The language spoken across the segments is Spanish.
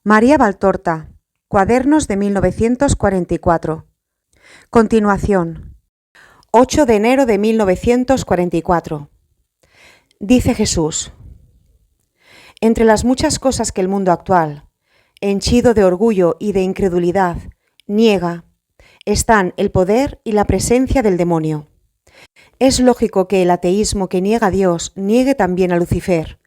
María Valtorta, Cuadernos de 1944. Continuación. 8 de enero de 1944. Dice Jesús: entre las muchas cosas que el mundo actual, henchido de orgullo y de incredulidad, niega, están el poder y la presencia del demonio. Es lógico que el ateísmo que niega a Dios niegue también a Lucifer,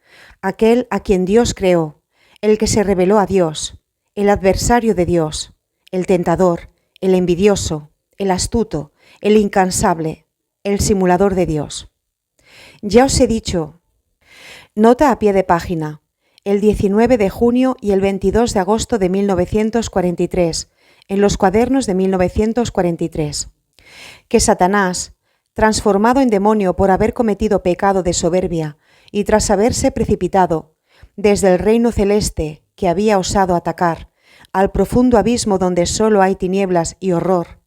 aquel a quien Dios creó, el que se rebeló a Dios, el adversario de Dios, el tentador, el envidioso, el astuto, el incansable, el simulador de Dios. Ya os he dicho, nota a pie de página, el 19 de junio y el 22 de agosto de 1943, en los Cuadernos de 1943, que Satanás, transformado en demonio por haber cometido pecado de soberbia y tras haberse precipitado desde el reino celeste que había osado atacar al profundo abismo donde solo hay tinieblas y horror,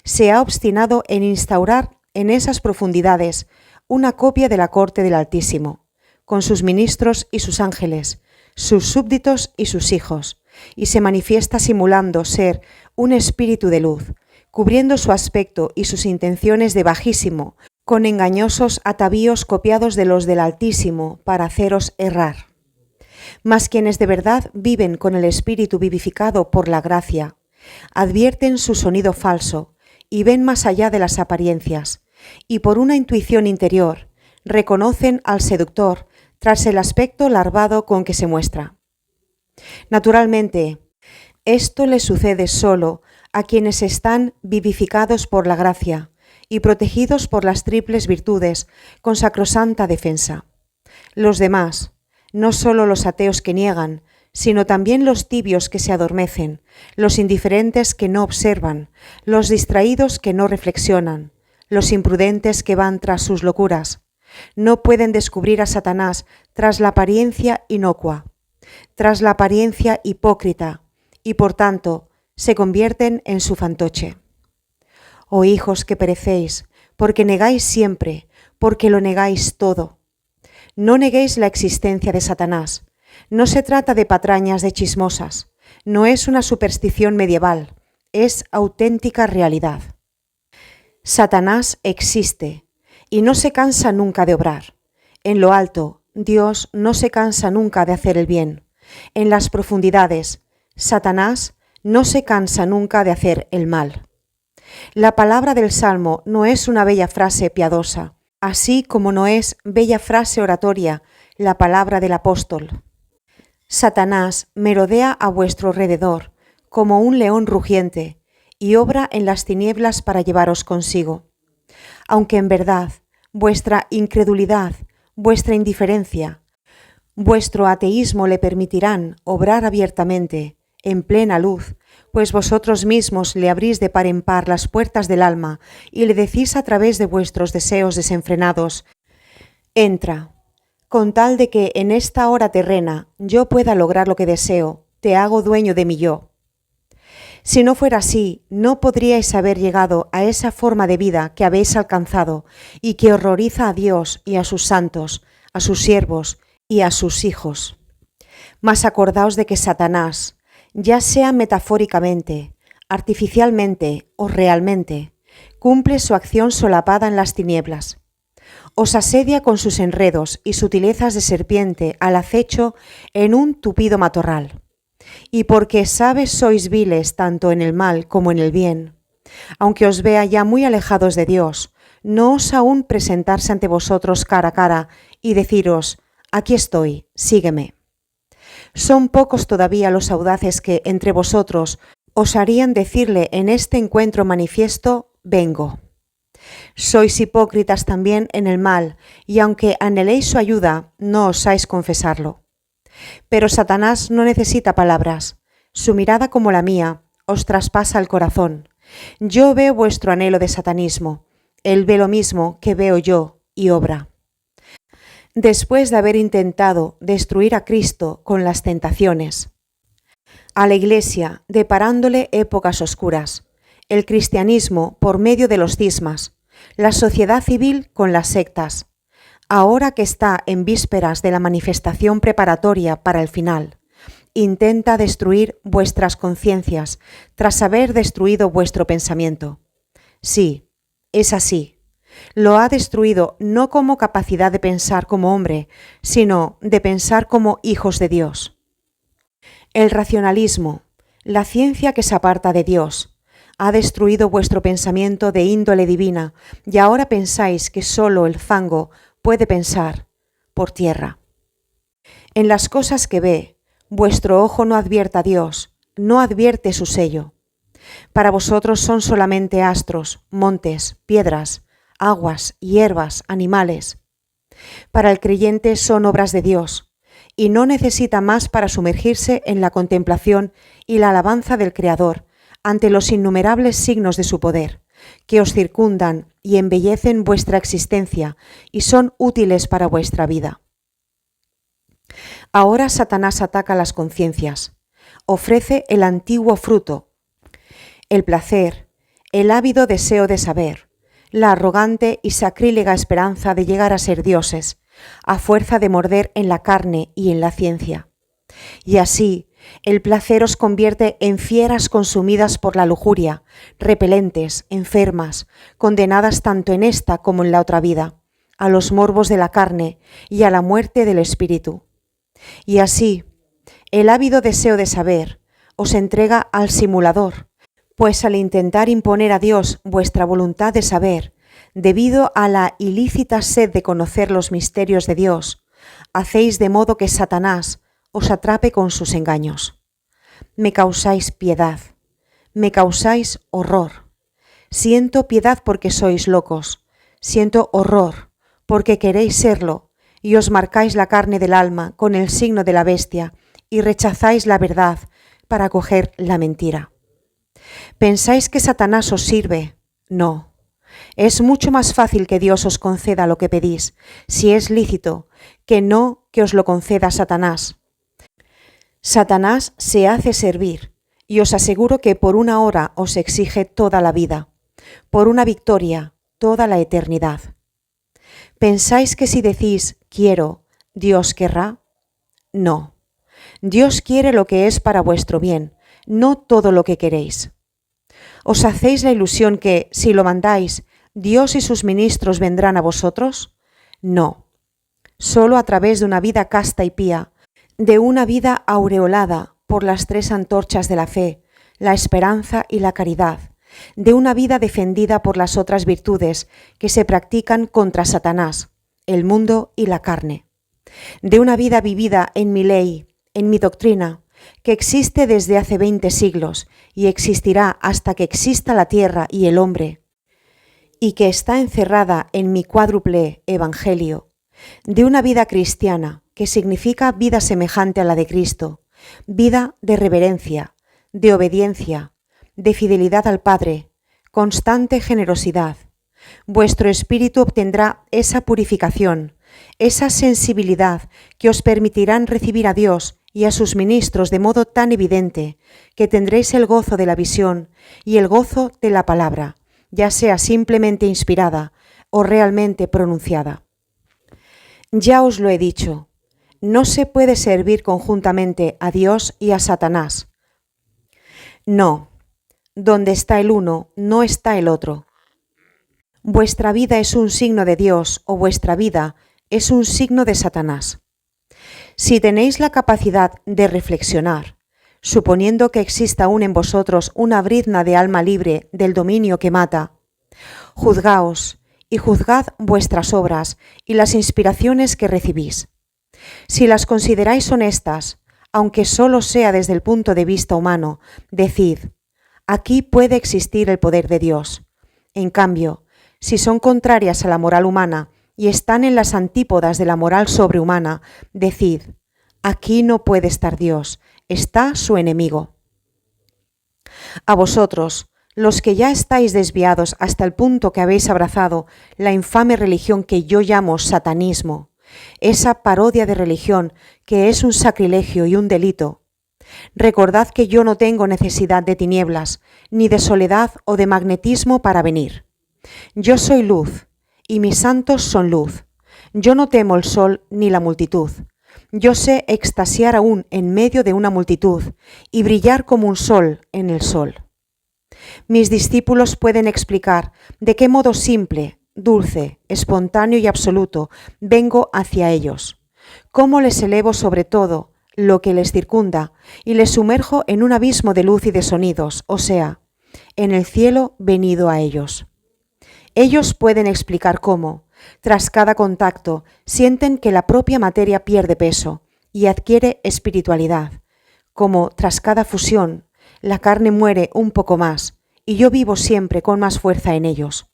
se ha obstinado en instaurar en esas profundidades una copia de la corte del Altísimo, con sus ministros y sus ángeles, sus súbditos y sus hijos, y se manifiesta simulando ser un espíritu de luz, cubriendo su aspecto y sus intenciones de bajísimo, con engañosos atavíos copiados de los del Altísimo para haceros errar. Mas quienes de verdad viven con el espíritu vivificado por la gracia, advierten su sonido falso y ven más allá de las apariencias, y por una intuición interior reconocen al seductor tras el aspecto larvado con que se muestra. Naturalmente, esto le sucede solo a quienes están vivificados por la gracia y protegidos por las triples virtudes con sacrosanta defensa. Los demás, no solo los ateos que niegan, sino también los tibios que se adormecen, los indiferentes que no observan, los distraídos que no reflexionan, los imprudentes que van tras sus locuras, no pueden descubrir a Satanás tras la apariencia inocua, tras la apariencia hipócrita, y por tanto se convierten en su fantoche. Oh hijos que perecéis, porque negáis siempre, porque lo negáis todo. No neguéis la existencia de Satanás. No se trata de patrañas de chismosas. No es una superstición medieval. Es auténtica realidad. Satanás existe y no se cansa nunca de obrar. En lo alto, Dios no se cansa nunca de hacer el bien. En las profundidades, Satanás no se cansa nunca de hacer el mal. La palabra del Salmo no es una bella frase piadosa, así como no es bella frase oratoria la palabra del apóstol. Satanás merodea a vuestro alrededor como un león rugiente y obra en las tinieblas para llevaros consigo. Aunque en verdad vuestra incredulidad, vuestra indiferencia, vuestro ateísmo le permitirán obrar abiertamente, en plena luz, pues vosotros mismos le abrís de par en par las puertas del alma y le decís a través de vuestros deseos desenfrenados: entra, con tal de que en esta hora terrena yo pueda lograr lo que deseo, te hago dueño de mi yo. Si no fuera así, no podríais haber llegado a esa forma de vida que habéis alcanzado y que horroriza a Dios y a sus santos, a sus siervos y a sus hijos. Mas acordaos de que Satanás, ya sea metafóricamente, artificialmente o realmente, cumple su acción solapada en las tinieblas. Os asedia con sus enredos y sutilezas de serpiente al acecho en un tupido matorral. Y porque sabe sois viles tanto en el mal como en el bien, aunque os vea ya muy alejados de Dios, no os aún presentarse ante vosotros cara a cara y deciros: aquí estoy, sígueme. Son pocos todavía los audaces que entre vosotros osarían decirle en este encuentro manifiesto: vengo. Sois hipócritas también en el mal, y aunque anheléis su ayuda, no osáis confesarlo. Pero Satanás no necesita palabras. Su mirada, como la mía, os traspasa el corazón. Yo veo vuestro anhelo de satanismo. Él ve lo mismo que veo yo y obra. Después de haber intentado destruir a Cristo con las tentaciones, a la Iglesia deparándole épocas oscuras, el cristianismo por medio de los cismas, la sociedad civil con las sectas, ahora que está en vísperas de la manifestación preparatoria para el final, intenta destruir vuestras conciencias tras haber destruido vuestro pensamiento. Sí, es así. Lo ha destruido no como capacidad de pensar como hombre, sino de pensar como hijos de Dios. El racionalismo, la ciencia que se aparta de Dios, ha destruido vuestro pensamiento de índole divina y ahora pensáis que solo el fango puede pensar por tierra. En las cosas que ve, vuestro ojo no advierte a Dios, no advierte su sello. Para vosotros son solamente astros, montes, piedras, aguas, hierbas, animales. Para el creyente son obras de Dios, y no necesita más para sumergirse en la contemplación y la alabanza del Creador ante los innumerables signos de su poder, que os circundan y embellecen vuestra existencia y son útiles para vuestra vida. Ahora Satanás ataca las conciencias, ofrece el antiguo fruto, el placer, el ávido deseo de saber, la arrogante y sacrílega esperanza de llegar a ser dioses, a fuerza de morder en la carne y en la ciencia. Y así, el placer os convierte en fieras consumidas por la lujuria, repelentes, enfermas, condenadas tanto en esta como en la otra vida, a los morbos de la carne y a la muerte del espíritu. Y así, el ávido deseo de saber os entrega al simulador, pues al intentar imponer a Dios vuestra voluntad de saber, debido a la ilícita sed de conocer los misterios de Dios, hacéis de modo que Satanás os atrape con sus engaños. Me causáis piedad, me causáis horror. Siento piedad porque sois locos, siento horror porque queréis serlo, y os marcáis la carne del alma con el signo de la bestia, y rechazáis la verdad para acoger la mentira. ¿Pensáis que Satanás os sirve? No. Es mucho más fácil que Dios os conceda lo que pedís, si es lícito, que no que os lo conceda Satanás. Satanás se hace servir, y os aseguro que por una hora os exige toda la vida, por una victoria toda la eternidad. ¿Pensáis que si decís quiero, Dios querrá? No. Dios quiere lo que es para vuestro bien, no todo lo que queréis. ¿Os hacéis la ilusión que, si lo mandáis, Dios y sus ministros vendrán a vosotros? No. Solo a través de una vida casta y pía, de una vida aureolada por las tres antorchas de la fe, la esperanza y la caridad, de una vida defendida por las otras virtudes que se practican contra Satanás, el mundo y la carne, de una vida vivida en mi ley, en mi doctrina, que existe desde hace 20 siglos y existirá hasta que exista la tierra y el hombre, y que está encerrada en mi cuádruple evangelio, de una vida cristiana, que significa vida semejante a la de Cristo, vida de reverencia, de obediencia, de fidelidad al Padre, constante generosidad. Vuestro espíritu obtendrá esa purificación, esa sensibilidad que os permitirán recibir a Dios y a sus ministros de modo tan evidente que tendréis el gozo de la visión y el gozo de la palabra, ya sea simplemente inspirada o realmente pronunciada. Ya os lo he dicho, no se puede servir conjuntamente a Dios y a Satanás. No, donde está el uno, no está el otro. Vuestra vida es un signo de Dios o vuestra vida es un signo de Satanás. Si tenéis la capacidad de reflexionar, suponiendo que exista aún en vosotros una brizna de alma libre del dominio que mata, juzgaos y juzgad vuestras obras y las inspiraciones que recibís. Si las consideráis honestas, aunque solo sea desde el punto de vista humano, decid, aquí puede existir el poder de Dios. En cambio, si son contrarias a la moral humana y están en las antípodas de la moral sobrehumana, decid, aquí no puede estar Dios, está su enemigo. A vosotros, los que ya estáis desviados hasta el punto que habéis abrazado la infame religión que yo llamo satanismo, esa parodia de religión que es un sacrilegio y un delito, recordad que yo no tengo necesidad de tinieblas, ni de soledad o de magnetismo para venir. Yo soy luz, y mis santos son luz. Yo no temo el sol ni la multitud. yo sé extasiar aún en medio de una multitud y brillar como un sol en el sol. Mis discípulos pueden explicar de qué modo simple, dulce, espontáneo y absoluto vengo hacia ellos, cómo les elevo sobre todo lo que les circunda y les sumerjo en un abismo de luz y de sonidos, o sea, en el cielo venido a ellos. Ellos pueden explicar cómo, tras cada contacto, sienten que la propia materia pierde peso y adquiere espiritualidad, como tras cada fusión, la carne muere un poco más y yo vivo siempre con más fuerza en ellos,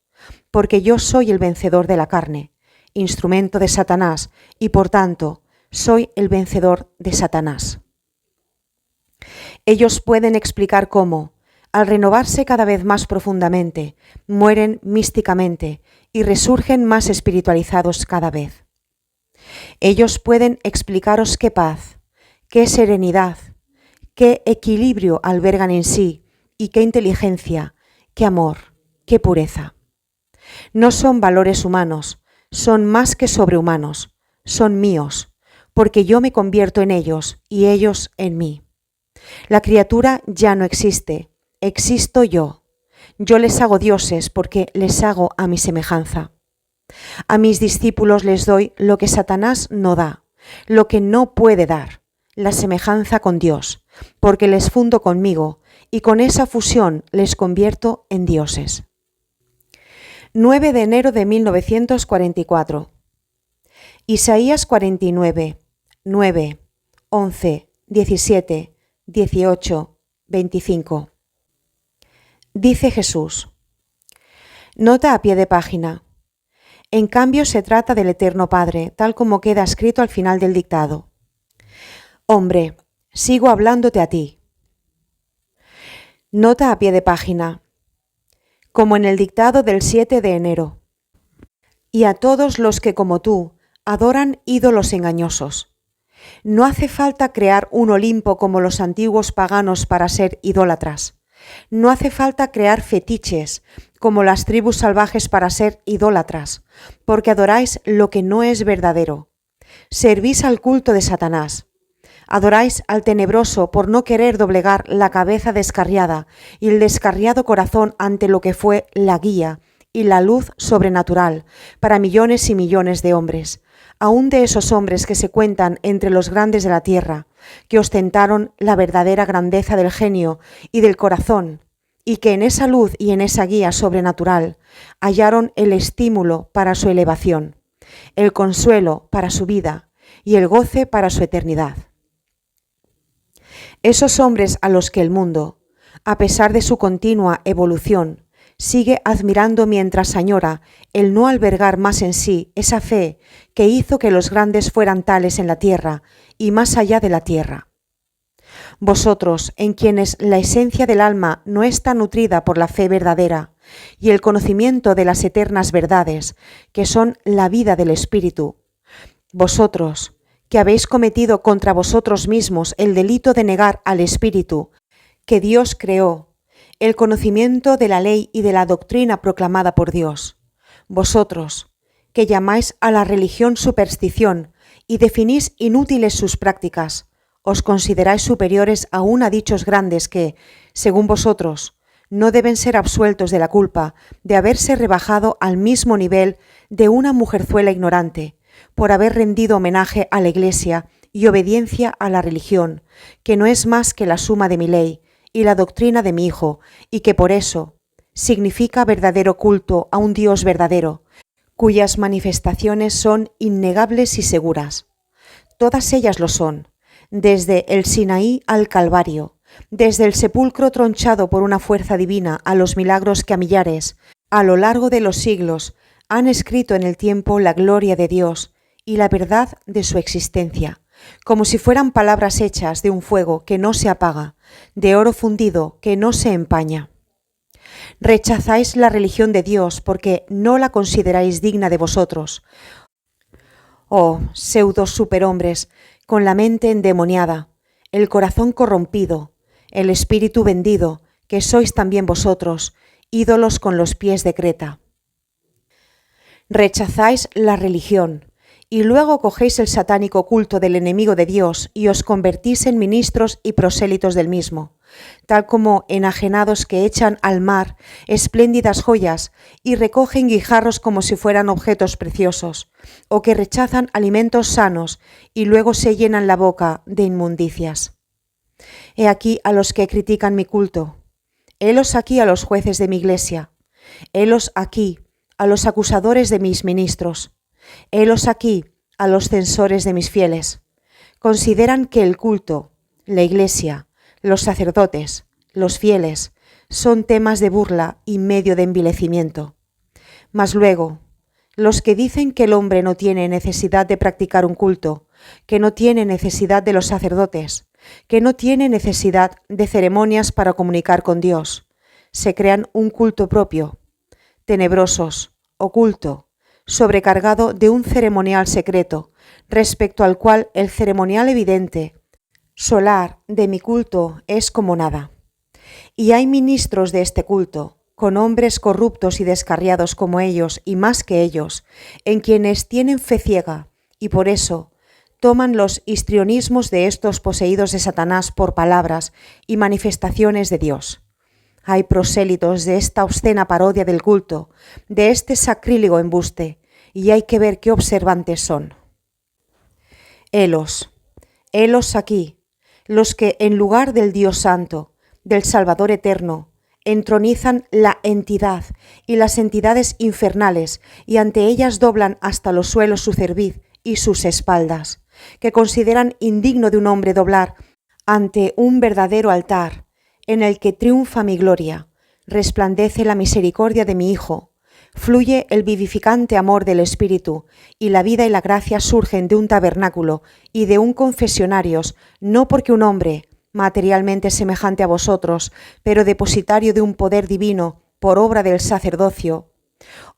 porque yo soy el vencedor de la carne, instrumento de Satanás, y por tanto, soy el vencedor de Satanás. Ellos pueden explicar cómo, al renovarse cada vez más profundamente, mueren místicamente y resurgen más espiritualizados cada vez. Ellos pueden explicaros qué paz, qué serenidad, qué equilibrio albergan en sí y qué inteligencia, qué amor, qué pureza. No son valores humanos, son más que sobrehumanos, son míos, porque yo me convierto en ellos y ellos en mí. La criatura ya no existe, existo yo. Yo les hago dioses porque les hago a mi semejanza. A mis discípulos les doy lo que Satanás no da, lo que no puede dar, la semejanza con Dios, porque les fundo conmigo y con esa fusión les convierto en dioses. 9 de enero de 1944. Isaías 49, 9, 11, 17, 18, 25. Dice Jesús. Nota a pie de página. En cambio se trata del Eterno Padre, tal como queda escrito al final del dictado. Hombre, sigo hablándote a ti. Nota a pie de página. Como en el dictado del 7 de enero. Y a todos los que como tú adoran ídolos engañosos. No hace falta crear un Olimpo como los antiguos paganos para ser idólatras. No hace falta crear fetiches como las tribus salvajes para ser idólatras, porque adoráis lo que no es verdadero. Servís al culto de Satanás. Adoráis al tenebroso por no querer doblegar la cabeza descarriada y el descarriado corazón ante lo que fue la guía y la luz sobrenatural para millones y millones de hombres, aún de esos hombres que se cuentan entre los grandes de la tierra, que ostentaron la verdadera grandeza del genio y del corazón, y que en esa luz y en esa guía sobrenatural hallaron el estímulo para su elevación, el consuelo para su vida y el goce para su eternidad. Esos hombres a los que el mundo, a pesar de su continua evolución, sigue admirando mientras añora el no albergar más en sí esa fe que hizo que los grandes fueran tales en la tierra y más allá de la tierra. Vosotros, en quienes la esencia del alma no está nutrida por la fe verdadera y el conocimiento de las eternas verdades, que son la vida del Espíritu, vosotros, que habéis cometido contra vosotros mismos el delito de negar al Espíritu que Dios creó, el conocimiento de la ley y de la doctrina proclamada por Dios. Vosotros, que llamáis a la religión superstición y definís inútiles sus prácticas, os consideráis superiores aún a dichos grandes que, según vosotros, no deben ser absueltos de la culpa de haberse rebajado al mismo nivel de una mujerzuela ignorante, por haber rendido homenaje a la Iglesia y obediencia a la religión, que no es más que la suma de mi ley y la doctrina de mi Hijo, y que por eso significa verdadero culto a un Dios verdadero, cuyas manifestaciones son innegables y seguras. Todas ellas lo son, desde el Sinaí al Calvario, desde el sepulcro tronchado por una fuerza divina a los milagros que a millares, a lo largo de los siglos, han escrito en el tiempo la gloria de Dios y la verdad de su existencia, como si fueran palabras hechas de un fuego que no se apaga, de oro fundido que no se empaña. Rechazáis la religión de Dios porque no la consideráis digna de vosotros. Oh, pseudos superhombres, con la mente endemoniada, el corazón corrompido, el espíritu vendido, que sois también vosotros, ídolos con los pies de Creta. Rechazáis la religión y luego cogéis el satánico culto del enemigo de Dios y os convertís en ministros y prosélitos del mismo, tal como enajenados que echan al mar espléndidas joyas y recogen guijarros como si fueran objetos preciosos, o que rechazan alimentos sanos y luego se llenan la boca de inmundicias. He aquí a los que critican mi culto. Helos aquí a los jueces de mi iglesia. Helos aquí a los acusadores de mis ministros. Helos aquí a los censores de mis fieles. Consideran que el culto, la iglesia, los sacerdotes, los fieles, son temas de burla y medio de envilecimiento. Mas luego, los que dicen que el hombre no tiene necesidad de practicar un culto, que no tiene necesidad de los sacerdotes, que no tiene necesidad de ceremonias para comunicar con Dios, se crean un culto propio, tenebrosos, oculto, sobrecargado de un ceremonial secreto, respecto al cual el ceremonial evidente, solar de mi culto es como nada. Y hay ministros de este culto, con hombres corruptos y descarriados como ellos y más que ellos, en quienes tienen fe ciega, y por eso toman los histrionismos de estos poseídos de Satanás por palabras y manifestaciones de Dios. Hay prosélitos de esta obscena parodia del culto, de este sacrílego embuste, y hay que ver qué observantes son. Helos aquí, los que en lugar del Dios Santo, del Salvador eterno, entronizan la entidad y las entidades infernales, y ante ellas doblan hasta los suelos su cerviz y sus espaldas, que consideran indigno de un hombre doblar ante un verdadero altar, en el que triunfa mi gloria, resplandece la misericordia de mi Hijo, fluye el vivificante amor del Espíritu, y la vida y la gracia surgen de un tabernáculo y de un confesionarios, no porque un hombre, materialmente semejante a vosotros, pero depositario de un poder divino por obra del sacerdocio,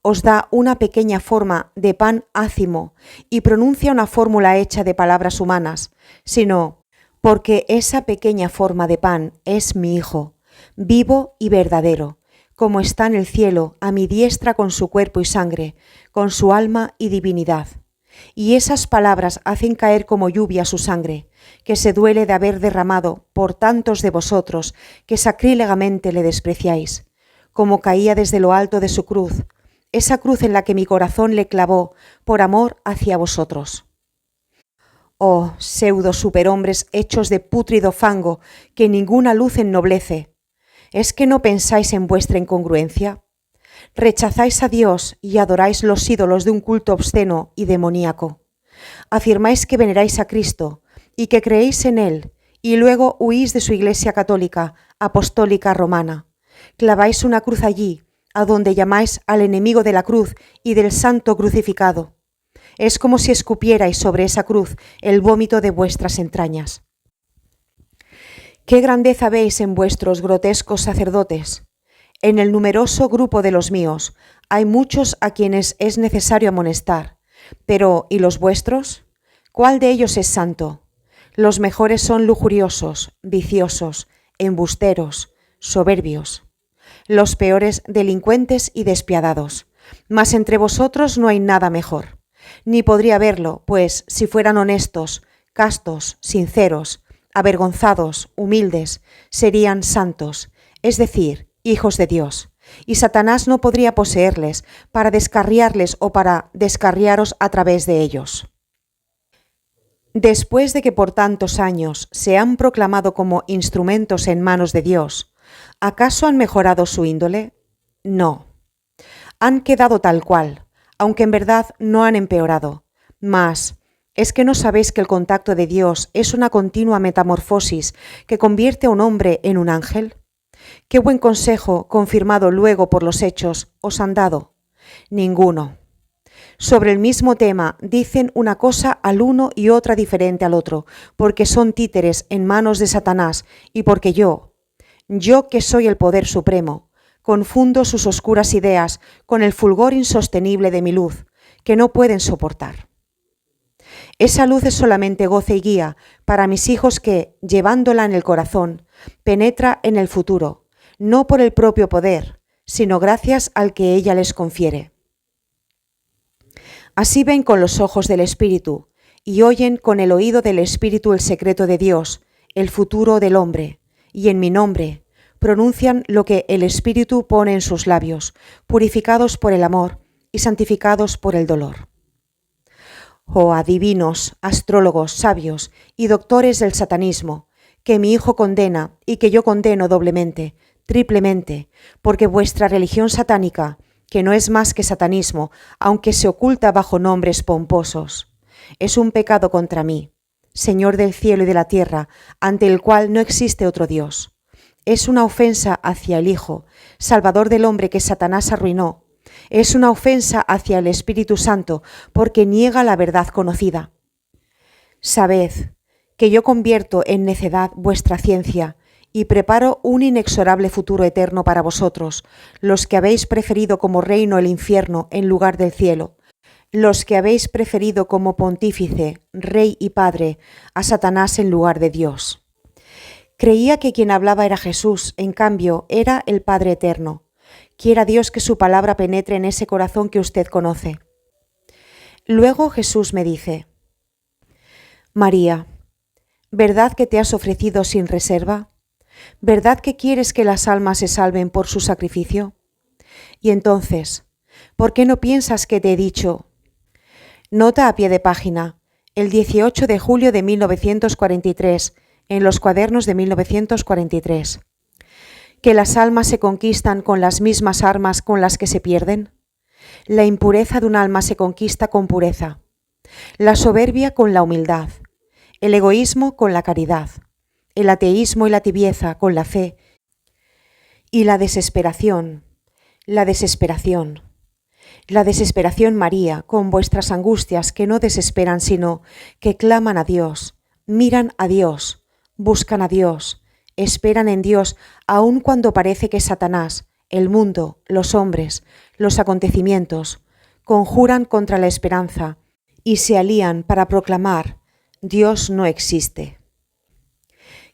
os da una pequeña forma de pan ácimo y pronuncia una fórmula hecha de palabras humanas, sino porque esa pequeña forma de pan es mi Hijo, vivo y verdadero, como está en el cielo a mi diestra con su cuerpo y sangre, con su alma y divinidad. Y esas palabras hacen caer como lluvia su sangre, que se duele de haber derramado por tantos de vosotros que sacrílegamente le despreciáis, como caía desde lo alto de su cruz, esa cruz en la que mi corazón le clavó por amor hacia vosotros. Oh, pseudo superhombres hechos de pútrido fango que ninguna luz ennoblece, ¿es que no pensáis en vuestra incongruencia? Rechazáis a Dios y adoráis los ídolos de un culto obsceno y demoníaco. Afirmáis que veneráis a Cristo y que creéis en Él, y luego huís de su Iglesia católica, apostólica romana. Claváis una cruz allí, a donde llamáis al enemigo de la cruz y del santo crucificado. Es como si escupierais sobre esa cruz el vómito de vuestras entrañas. ¿Qué grandeza veis en vuestros grotescos sacerdotes? En el numeroso grupo de los míos hay muchos a quienes es necesario amonestar, pero ¿y los vuestros? ¿Cuál de ellos es santo? Los mejores son lujuriosos, viciosos, embusteros, soberbios. Los peores delincuentes y despiadados. Mas entre vosotros no hay nada mejor. Ni podría haberlo, pues si fueran honestos, castos, sinceros, avergonzados, humildes, serían santos, es decir, hijos de Dios, y Satanás no podría poseerles para descarriarles o para descarriaros a través de ellos. Después de que por tantos años se han proclamado como instrumentos en manos de Dios, ¿acaso han mejorado su índole? No. Han quedado tal cual, aunque en verdad no han empeorado. Mas, ¿es que no sabéis que el contacto de Dios es una continua metamorfosis que convierte a un hombre en un ángel? ¿Qué buen consejo, confirmado luego por los hechos, os han dado? Ninguno. Sobre el mismo tema dicen una cosa al uno y otra diferente al otro, porque son títeres en manos de Satanás y porque yo que soy el poder supremo, confundo sus oscuras ideas con el fulgor insostenible de mi luz, que no pueden soportar. Esa luz es solamente goce y guía para mis hijos que, llevándola en el corazón, penetra en el futuro, no por el propio poder, sino gracias al que ella les confiere. Así ven con los ojos del Espíritu y oyen con el oído del Espíritu el secreto de Dios, el futuro del hombre, y en mi nombre pronuncian lo que el Espíritu pone en sus labios, purificados por el amor y santificados por el dolor. Oh adivinos, astrólogos, sabios y doctores del satanismo, que mi hijo condena y que yo condeno doblemente, triplemente, porque vuestra religión satánica, que no es más que satanismo, aunque se oculta bajo nombres pomposos, es un pecado contra mí, Señor del cielo y de la tierra, ante el cual no existe otro Dios. Es una ofensa hacia el Hijo, Salvador del hombre que Satanás arruinó. Es una ofensa hacia el Espíritu Santo, porque niega la verdad conocida. Sabed que yo convierto en necedad vuestra ciencia y preparo un inexorable futuro eterno para vosotros, los que habéis preferido como reino el infierno en lugar del cielo, los que habéis preferido como pontífice, rey y padre a Satanás en lugar de Dios. Creía que quien hablaba era Jesús, en cambio era el Padre Eterno. Quiera Dios que su palabra penetre en ese corazón que usted conoce. Luego Jesús me dice: María, ¿verdad que te has ofrecido sin reserva? ¿Verdad que quieres que las almas se salven por su sacrificio? Y entonces, ¿por qué no piensas que te he dicho? Nota a pie de página, el 18 de julio de 1943, en los cuadernos de 1943. ¿Que las almas se conquistan con las mismas armas con las que se pierden? La impureza de un alma se conquista con pureza, la soberbia con la humildad, el egoísmo con la caridad, el ateísmo y la tibieza con la fe, y la desesperación, María, con vuestras angustias que no desesperan sino que claman a Dios, miran a Dios, buscan a Dios, esperan en Dios aun cuando parece que Satanás, el mundo, los hombres, los acontecimientos, conjuran contra la esperanza y se alían para proclamar: Dios no existe.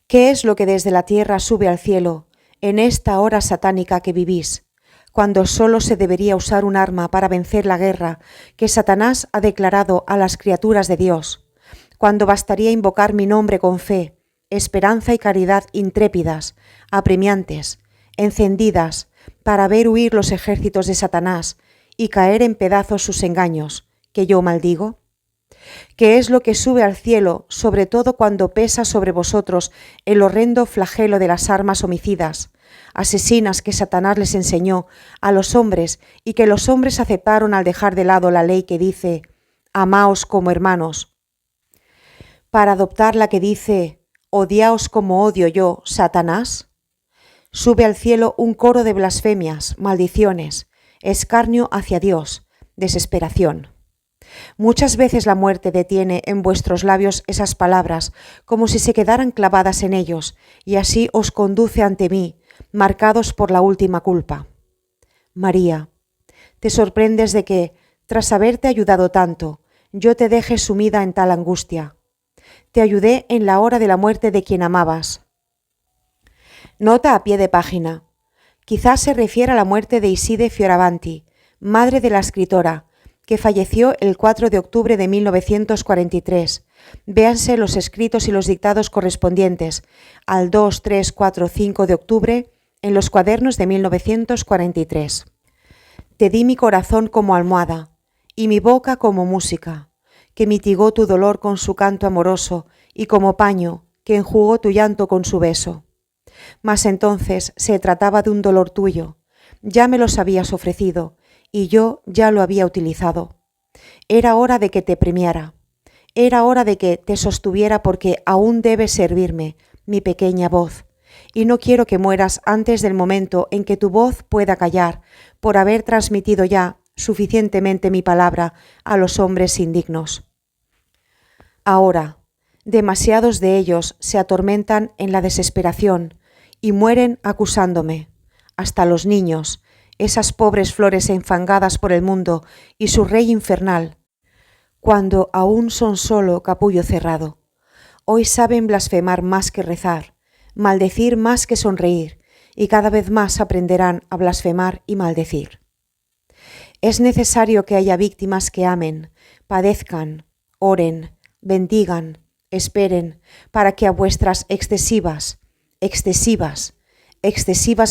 ¿Qué es lo que desde la tierra sube al cielo en esta hora satánica que vivís, cuando solo se debería usar un arma para vencer la guerra que Satanás ha declarado a las criaturas de Dios, cuando bastaría invocar mi nombre con fe, esperanza y caridad intrépidas, apremiantes, encendidas, para ver huir los ejércitos de Satanás y caer en pedazos sus engaños, que yo maldigo? ¿Qué es lo que sube al cielo, sobre todo cuando pesa sobre vosotros el horrendo flagelo de las armas homicidas, asesinas que Satanás les enseñó a los hombres y que los hombres aceptaron al dejar de lado la ley que dice: amaos como hermanos, para adoptar la que dice: odiaos como odio yo, Satanás? Sube al cielo un coro de blasfemias, maldiciones, escarnio hacia Dios, desesperación. Muchas veces la muerte detiene en vuestros labios esas palabras, como si se quedaran clavadas en ellos, y así os conduce ante mí, marcados por la última culpa. María, te sorprendes de que, tras haberte ayudado tanto, yo te deje sumida en tal angustia. Te ayudé en la hora de la muerte de quien amabas. Nota a pie de página. Quizás se refiere a la muerte de Iside Fioravanti, madre de la escritora, que falleció el 4 de octubre de 1943. Véanse los escritos y los dictados correspondientes al 2, 3, 4, 5 de octubre en los cuadernos de 1943. Te di mi corazón como almohada y mi boca como música, que mitigó tu dolor con su canto amoroso y como paño que enjugó tu llanto con su beso. Mas entonces se trataba de un dolor tuyo, ya me los habías ofrecido, y yo ya lo había utilizado. Era hora de que te premiara, era hora de que te sostuviera porque aún debes servirme, mi pequeña voz, y no quiero que mueras antes del momento en que tu voz pueda callar por haber transmitido ya suficientemente mi palabra a los hombres indignos. Ahora, demasiados de ellos se atormentan en la desesperación y mueren acusándome, hasta los niños, esas pobres flores enfangadas por el mundo y su rey infernal, cuando aún son solo capullo cerrado. Hoy saben blasfemar más que rezar, maldecir más que sonreír, y cada vez más aprenderán a blasfemar y maldecir. Es necesario que haya víctimas que amen, padezcan, oren, bendigan, esperen, para que a vuestras excesivas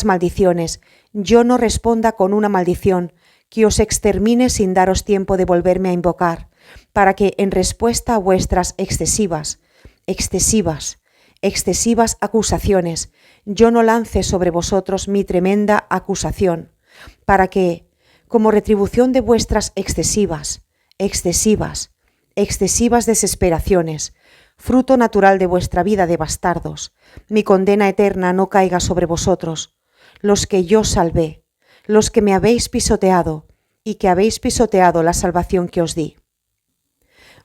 maldiciones yo no responda con una maldición que os extermine sin daros tiempo de volverme a invocar, para que en respuesta a vuestras excesivas acusaciones yo no lance sobre vosotros mi tremenda acusación, para que, como retribución de vuestras excesivas desesperaciones, fruto natural de vuestra vida de bastardos, mi condena eterna no caiga sobre vosotros, los que yo salvé, los que me habéis pisoteado y que habéis pisoteado la salvación que os di.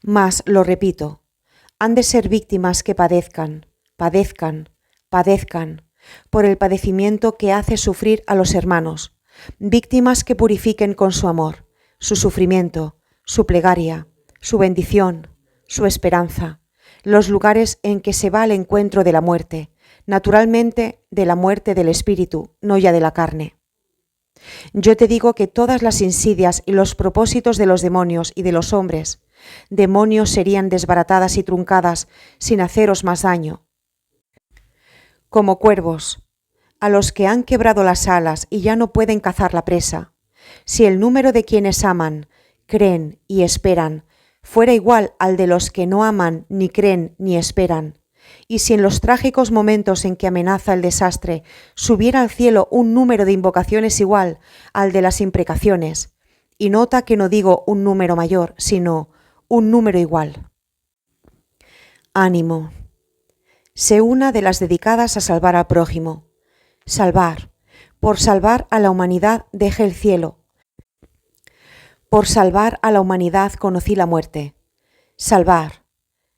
Mas, lo repito, han de ser víctimas que padezcan por el padecimiento que hace sufrir a los hermanos, víctimas que purifiquen con su amor, su sufrimiento, su plegaria, su bendición, su esperanza, los lugares en que se va al encuentro de la muerte, naturalmente de la muerte del espíritu, no ya de la carne. Yo te digo que todas las insidias y los propósitos de los demonios y de los hombres, demonios serían desbaratadas y truncadas sin haceros más daño. Como cuervos, a los que han quebrado las alas y ya no pueden cazar la presa, si el número de quienes aman, creen y esperan fuera igual al de los que no aman, ni creen, ni esperan, y si en los trágicos momentos en que amenaza el desastre subiera al cielo un número de invocaciones igual al de las imprecaciones, y nota que no digo un número mayor, sino un número igual. Ánimo. Sé una de las dedicadas a salvar al prójimo. Salvar. Por salvar a la humanidad dejé el cielo. Por salvar a la humanidad conocí la muerte. Salvar.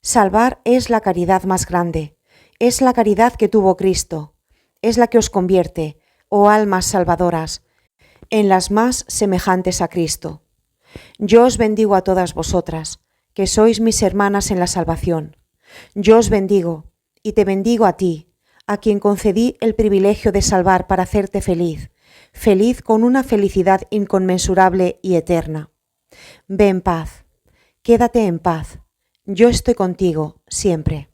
Salvar es la caridad más grande. Es la caridad que tuvo Cristo. Es la que os convierte, oh almas salvadoras, en las más semejantes a Cristo. Yo os bendigo a todas vosotras, que sois mis hermanas en la salvación. Yo os bendigo, y te bendigo a ti, a quien concedí el privilegio de salvar para hacerte feliz, feliz con una felicidad inconmensurable y eterna. Ve en paz, quédate en paz, yo estoy contigo siempre.